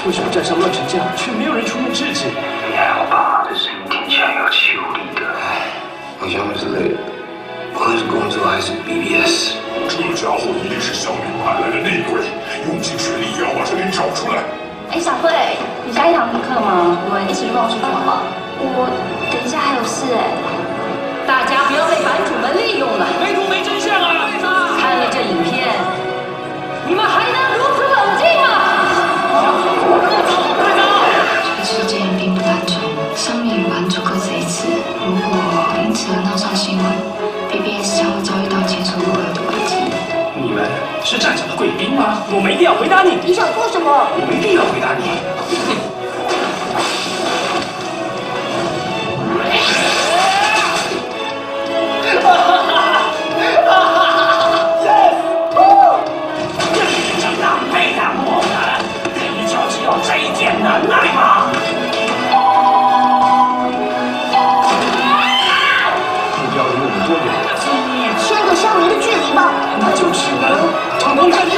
为什么站上乱成这样，却没有人出面制止？你还好吧？这声音听起来有气无力的。好像是累了，不管是工作还是 BBS。这家伙一定是小明派来的内鬼，用尽全力也要把这人找出来。哎，小慧，你下一堂课吗？我们一起去逛书房好不好？我等一下还有事哎。大家不要被版主们利用了。没图没真相啊！看了这影片，你们还能如此冷静吗？这个事件并不单纯，上面与版主各自一次。如果因此而闹上新闻 ，BBS 将会遭遇到前所未有的危机。你们是站长的贵宾吗？我没必要回答你。你想做什么？我没必要回答你。这狼狈的我们，你就只有这一点能耐吗？目标离我们多远？圈个相邻的距离吧。那就只能长空战架。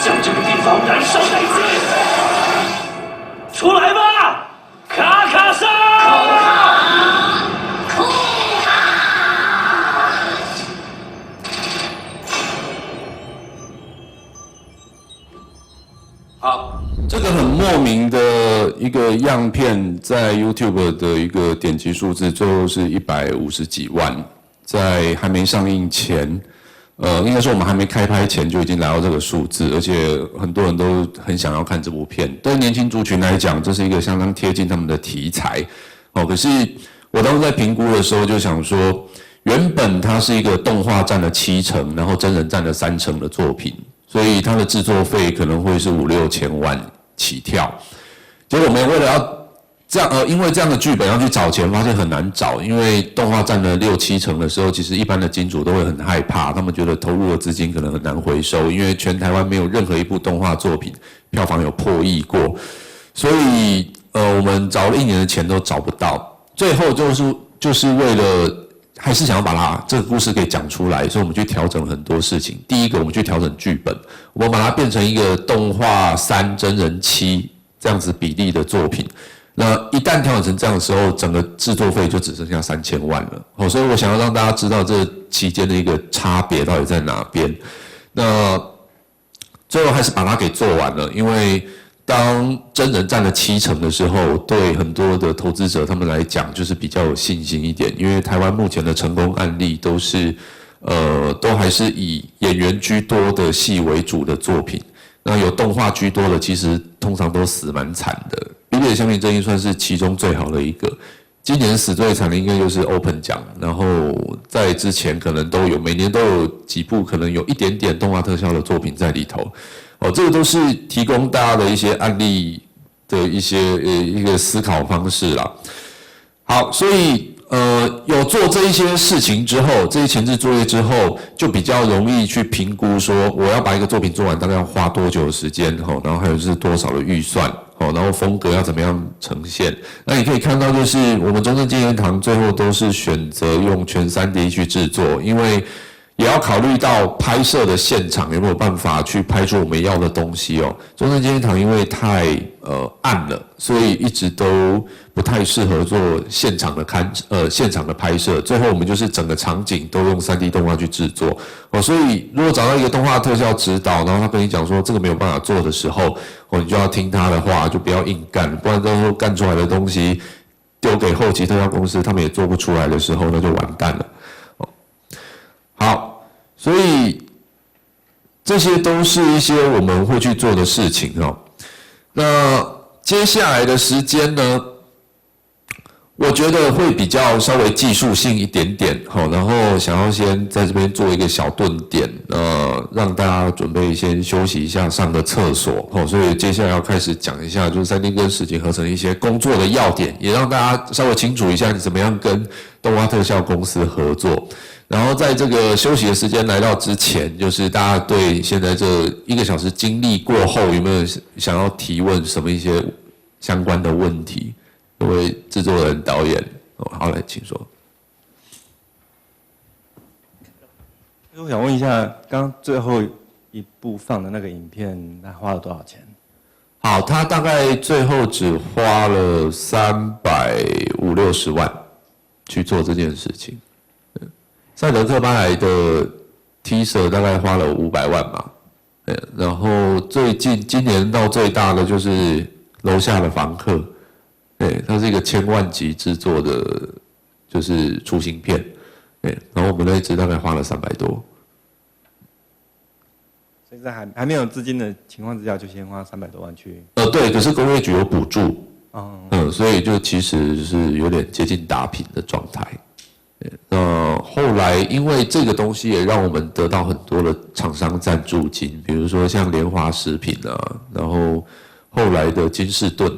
将这个地方燃烧殆尽！出来吧，卡卡莎！好，这个很莫名的一个样片，在 YouTube 的一个点击数字，最后是150几万，在还没上映前。应该说我们还没开拍前就已经来到这个数字，而且很多人都很想要看这部片。对年轻族群来讲，这是一个相当贴近他们的题材。可是我当时在评估的时候就想说，原本它是一个动画占了70%，然后真人占了30%的作品，所以它的制作费可能会是5、6千万起跳。结果我们为了要这样因为这样的剧本要去找钱，发现很难找，因为动画占了6、7成的时候，其实一般的金主都会很害怕，他们觉得投入的资金可能很难回收，因为全台湾没有任何一部动画作品票房有破亿过，所以我们找了1年的钱都找不到，最后就是为了还是想要把这个故事给讲出来，所以我们去调整很多事情。第一个，我们去调整剧本，我们把它变成一个动画3、真人7这样子比例的作品。那一旦调整成这样的时候，整个制作费就只剩下3000万了。所以我想要让大家知道这期间的一个差别到底在哪边。那最后还是把它给做完了，因为当真人占了70%的时候，对很多的投资者他们来讲就是比较有信心一点，因为台湾目前的成功案例都是都还是以演员居多的戏为主的作品。那有动画居多的，其实通常都死蛮惨的。BBS 香蜜正义算是其中最好的一个。今年死最惨的应该就是 Open 奖，然后在之前可能都有，每年都有几部可能有一点点动画特效的作品在里头。这个都是提供大家的一些案例的一个思考方式啦。好，所以有做这一些事情之后，这些前置作业之后，就比较容易去评估说我要把一个作品做完大概要花多久的时间，然后还有是多少的预算，然后风格要怎么样呈现。那你可以看到就是我们中正纪念堂最后都是选择用全3D 去制作，因为也要考虑到拍摄的现场有没有办法去拍出我们要的东西哦。中正纪念堂因为太暗了，所以一直都不太适合做现场的拍摄。最后我们就是整个场景都用3D 动画去制作所以如果找到一个动画特效指导，然后他跟你讲说这个没有办法做的时候你就要听他的话，就不要硬干，不然到时候干出来的东西丢给后期特效公司，他们也做不出来的时候，那就完蛋了。好，所以这些都是一些我们会去做的事情那接下来的时间呢，我觉得会比较稍微技术性一点点然后想要先在这边做一个小顿点让大家准备先休息一下，上个厕所哦。所以接下来要开始讲一下，就是3D跟实景合成一些工作的要点，也让大家稍微清楚一下你怎么样跟动画特效公司合作。然后在这个休息的时间来到之前，就是大家对现在这1个小时经历过后，有没有想要提问什么一些相关的问题？各位制作人、导演，好，来，请说。我想问一下，刚刚最后一部放的那个影片，它花了多少钱？好，他大概最后只花了350-60万去做这件事情。赛德克巴莱的 teaser 大概花了500万嘛，然后今年到最大的就是楼下的房客，它是一个1000万级制作的，就是雏形片，然后我们那一支大概花了300多。所以在还没有资金的情况之下，就先花300多万去。对，可是工业局有补助，所以就其实是有点接近打平的状态。后来因为这个东西也让我们得到很多的厂商赞助金，比如说像联华食品啊，然后后来的金士顿，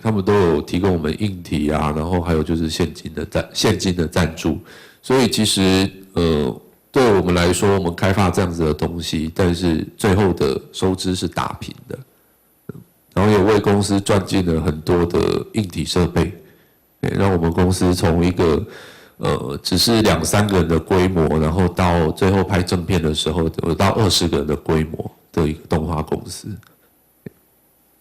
他们都有提供我们硬体啊，然后还有就是现金的赞助，所以其实对我们来说，我们开发这样子的东西，但是最后的收支是打平的，然后也为公司赚进了很多的硬体设备，让我们公司从一个只是2-3个人的规模，然后到最后拍正片的时候，有到20个人的规模的一个动画公司。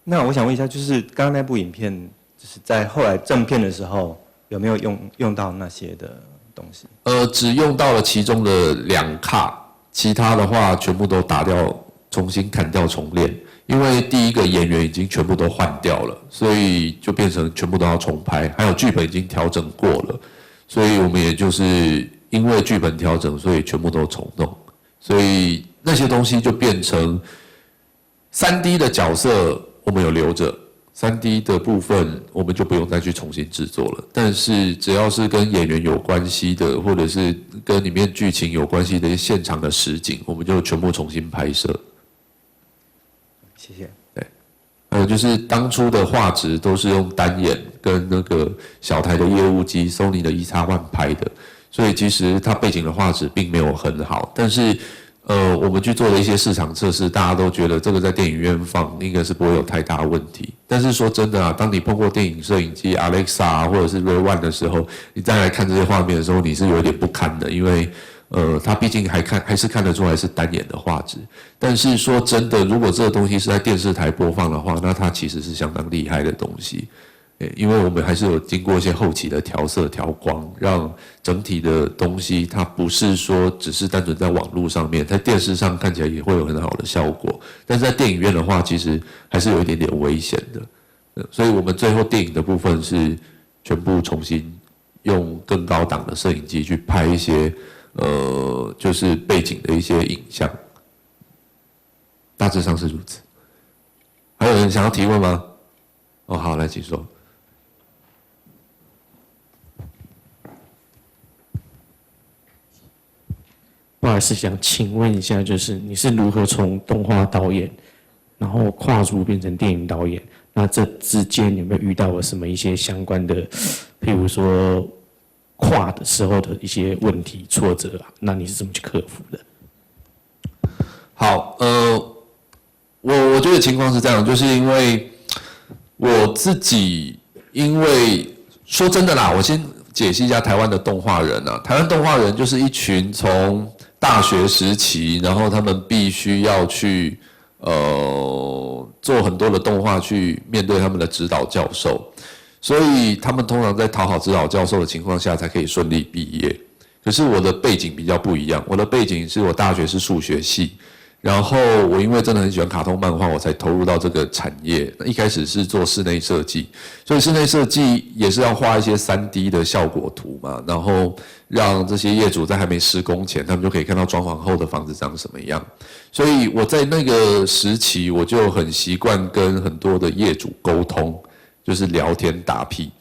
那我想问一下，就是刚刚那部影片，就是在后来正片的时候，有没有用到那些的东西？只用到了其中的2卡，其他的话全部都打掉，重新砍掉重练。因为第一个演员已经全部都换掉了，所以就变成全部都要重拍，还有剧本已经调整过了。所以我们也就是因为剧本调整，所以全部都重弄，所以那些东西就变成3D 的角色我们有留着，3D 的部分我们就不用再去重新制作了。但是只要是跟演员有关系的，或者是跟里面剧情有关系的现场的实景，我们就全部重新拍摄。谢谢。对。还有就是当初的画质都是用单眼跟那个小台的业务机 Sony 的1X1 拍的，所以其实它背景的画质并没有很好。但是我们去做了一些市场测试，大家都觉得这个在电影院放应该是不会有太大问题。但是说真的啊，当你碰过电影摄影机 Alexa 或者是 Ray One 的时候，你再来看这些画面的时候，你是有点不堪的，因为它毕竟还是看得出来是单眼的画质。但是说真的，如果这个东西是在电视台播放的话，那它其实是相当厉害的东西。因为我们还是有经过一些后期的调色调光，让整体的东西它不是说只是单纯在网络上面，在电视上看起来也会有很好的效果，但是在电影院的话，其实还是有一点点危险的。所以我们最后电影的部分是全部重新用更高档的摄影机去拍一些就是背景的一些影像，大致上是如此。还有人想要提问吗？好，来请说。不好意思，想请问一下，就是你是如何从动画导演，然后跨足变成电影导演？那这之间有没有遇到了什么一些相关的，譬如说跨的时候的一些问题、挫折啊？那你是怎么去克服的？好，我觉得情况是这样，就是因为我自己，因为说真的啦，我先解析一下台湾的动画人啊。台湾动画人就是一群从大学时期，然后他们必须要去做很多的动画去面对他们的指导教授，所以他们通常在讨好指导教授的情况下才可以顺利毕业。可是我的背景比较不一样，我的背景是我大学是数学系。然后我因为真的很喜欢卡通漫画，我才投入到这个产业。一开始是做室内设计，所以室内设计也是要画一些3D 的效果图嘛，然后让这些业主在还没施工前，他们就可以看到装潢后的房子长什么样。所以我在那个时期，我就很习惯跟很多的业主沟通，就是聊天打屁。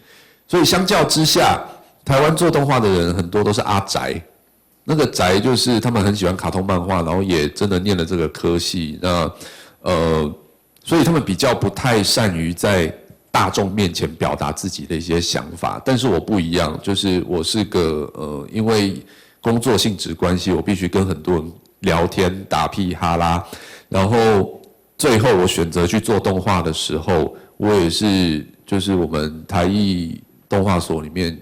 所以相较之下，台湾做动画的人很多都是阿宅。那个宅就是他们很喜欢卡通漫画，然后也真的念了这个科系，那所以他们比较不太善于在大众面前表达自己的一些想法。但是我不一样，就是我是个因为工作性质关系，我必须跟很多人聊天打屁哈拉，然后最后我选择去做动画的时候，我也是就是我们台艺动画所里面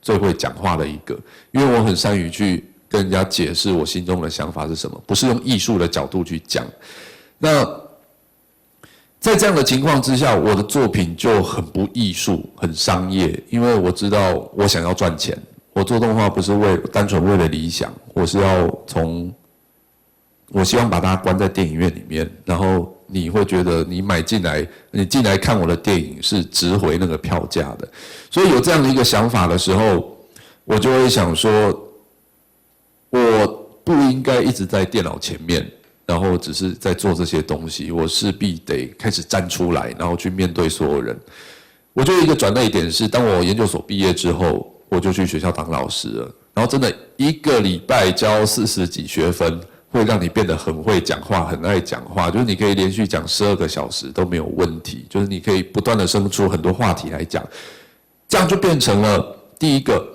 最会讲话的一个，因为我很善于去跟人家解释我心中的想法是什么，不是用艺术的角度去讲。那在这样的情况之下，我的作品就很不艺术，很商业，因为我知道我想要赚钱，我做动画不是单纯为了理想，我是要我希望把它关在电影院里面，然后你会觉得你你进来看我的电影是值回那个票价的。所以有这样的一个想法的时候，我就会想说，我不应该一直在电脑前面，然后只是在做这些东西，我势必得开始站出来，然后去面对所有人。我觉得一个转捩点是，当我研究所毕业之后，我就去学校当老师了，然后真的一个礼拜教40几学分，会让你变得很会讲话，很爱讲话，就是你可以连续讲12个小时都没有问题，就是你可以不断的生出很多话题来讲，这样就变成了第一个。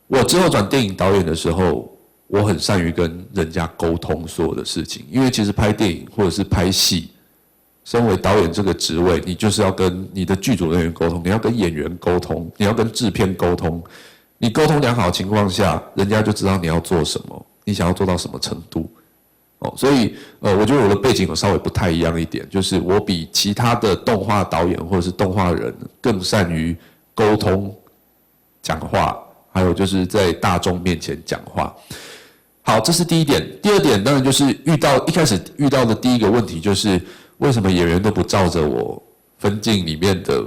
我之后转电影导演的时候，我很善于跟人家沟通所有的事情，因为其实拍电影或者是拍戏，身为导演这个职位，你就是要跟你的剧组人员沟通，你要跟演员沟通，你要跟制片沟通，你沟通良好的情况下，人家就知道你要做什么。你想要做到什么程度？所以我觉得我的背景有稍微不太一样一点，就是我比其他的动画导演或者是动画人更善于沟通、讲话，还有就是在大众面前讲话。好，这是第一点。第二点当然就是一开始遇到的第一个问题就是为什么演员都不照着我分镜里面的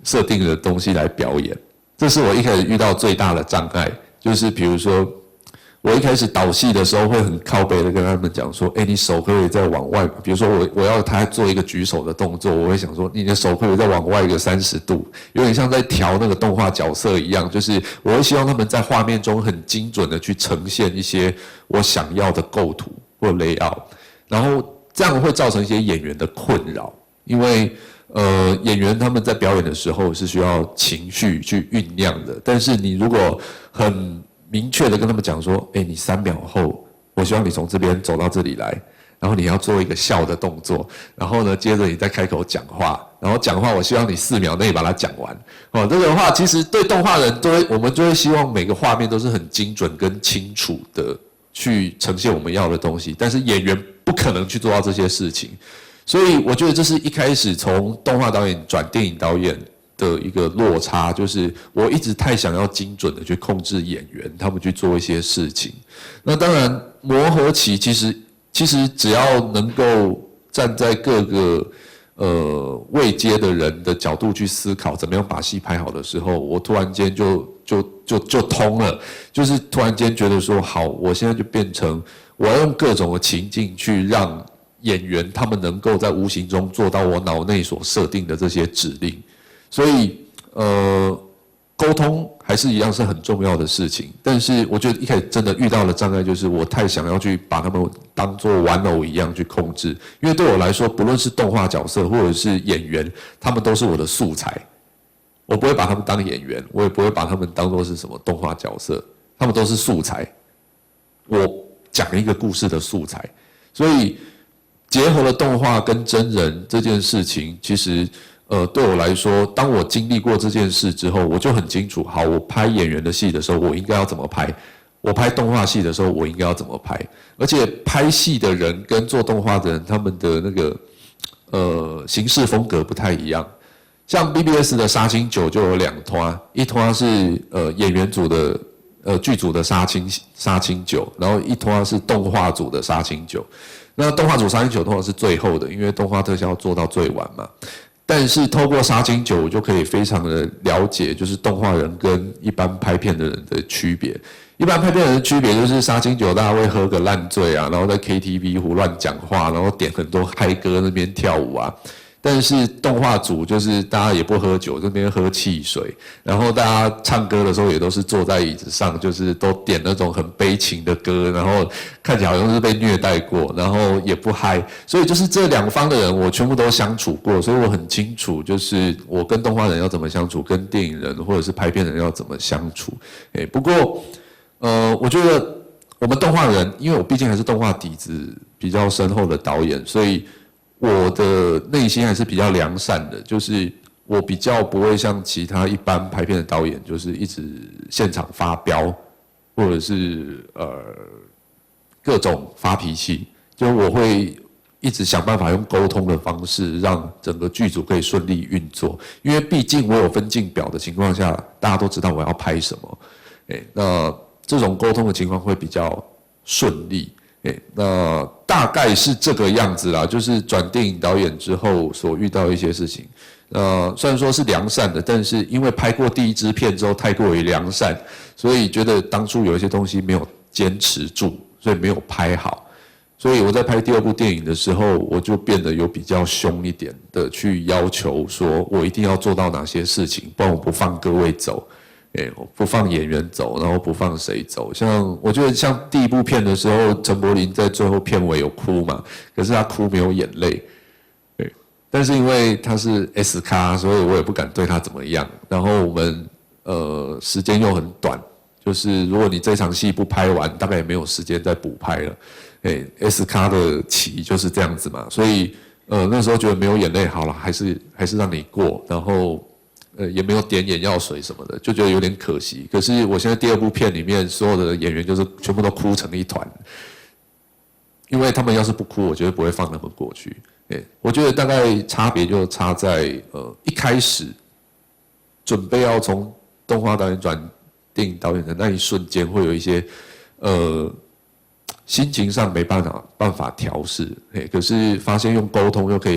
设定的东西来表演？这是我一开始遇到最大的障碍，就是比如说。我一开始导戏的时候会很靠北的跟他们讲说，你手可以再往外，比如说我要他做一个举手的动作，我会想说你的手可以再往外一个30度，有点像在调那个动画角色一样，就是我会希望他们在画面中很精准的去呈现一些我想要的构图或 layout， 然后这样会造成一些演员的困扰，因为演员他们在表演的时候是需要情绪去酝酿的，但是你如果很明确的跟他们讲说，你3秒后，我希望你从这边走到这里来，然后你要做一个笑的动作，然后呢，接着你再开口讲话，然后讲话，我希望你4秒内把它讲完。这个的话，其实对动画人我们就会希望每个画面都是很精准跟清楚的去呈现我们要的东西，但是演员不可能去做到这些事情，所以我觉得这是一开始从动画导演转电影导演的一个落差，就是我一直太想要精准的去控制演员，他们去做一些事情。那当然磨合期其实只要能够站在各个位阶的人的角度去思考怎么样把戏拍好的时候，我突然间就通了，就是突然间觉得说好，我现在就变成我要用各种的情境去让演员他们能够在无形中做到我脑内所设定的这些指令。所以，沟通还是一样是很重要的事情。但是，我觉得一开始真的遇到的障碍就是我太想要去把他们当作玩偶一样去控制，因为对我来说，不论是动画角色或者是演员，他们都是我的素材。我不会把他们当演员，我也不会把他们当作是什么动画角色，他们都是素材。我讲一个故事的素材，所以结合了动画跟真人这件事情，其实。对我来说，当我经历过这件事之后，我就很清楚，好，我拍演员的戏的时候，我应该要怎么拍；我拍动画戏的时候，我应该要怎么拍。而且拍戏的人跟做动画的人，他们的那个形式风格不太一样。像 BBS 的杀青酒就有2团，一团是演员组的剧组的杀青酒，然后一团是动画组的杀青酒。那动画组杀青酒通常是最后的，因为动画特效要做到最晚嘛。但是透过杀青酒，我就可以非常的了解，就是动画人跟一般拍片的人的区别。一般拍片人的区别就是杀青酒，大家会喝个烂醉啊，然后在 KTV 胡乱讲话，然后点很多嗨歌那边跳舞啊。但是动画组就是大家也不喝酒，这边喝汽水，然后大家唱歌的时候也都是坐在椅子上，就是都点那种很悲情的歌，然后看起来好像是被虐待过，然后也不嗨，所以就是这两方的人我全部都相处过，所以我很清楚，就是我跟动画人要怎么相处，跟电影人或者是拍片人要怎么相处。不过我觉得我们动画人，因为我毕竟还是动画底子比较深厚的导演，所以我的内心还是比较良善的，就是我比较不会像其他一般拍片的导演，就是一直现场发飙，或者是各种发脾气，就我会一直想办法用沟通的方式，让整个剧组可以顺利运作。因为毕竟我有分镜表的情况下，大家都知道我要拍什么，那这种沟通的情况会比较顺利。那大概是这个样子啦，就是转电影导演之后所遇到一些事情。虽然说是良善的，但是因为拍过第一支片之后太过于良善，所以觉得当初有一些东西没有坚持住，所以没有拍好。所以我在拍第二部电影的时候，我就变得有比较凶一点的去要求说，我一定要做到哪些事情，不然我不放各位走。我不放演员走，然后不放谁走。像我觉得像第一部片的时候，陈柏霖在最后片尾有哭嘛，可是他哭没有眼泪。但是因为他是 S 咖，所以我也不敢对他怎么样。然后我们时间又很短，就是如果你这场戏不拍完，大概也没有时间再补拍了。S 咖的棋就是这样子嘛，所以那时候觉得没有眼泪，好了，还是让你过，然后。也没有点眼药水什么的，就觉得有点可惜。可是我现在第二部片里面所有的演员就是全部都哭成一团，因为他们要是不哭，我绝对不会放他们过去。我觉得大概差别就差在一开始准备要从动画导演转电影导演的那一瞬间，会有一些心情上没办法调试，可是发现用沟通又可以。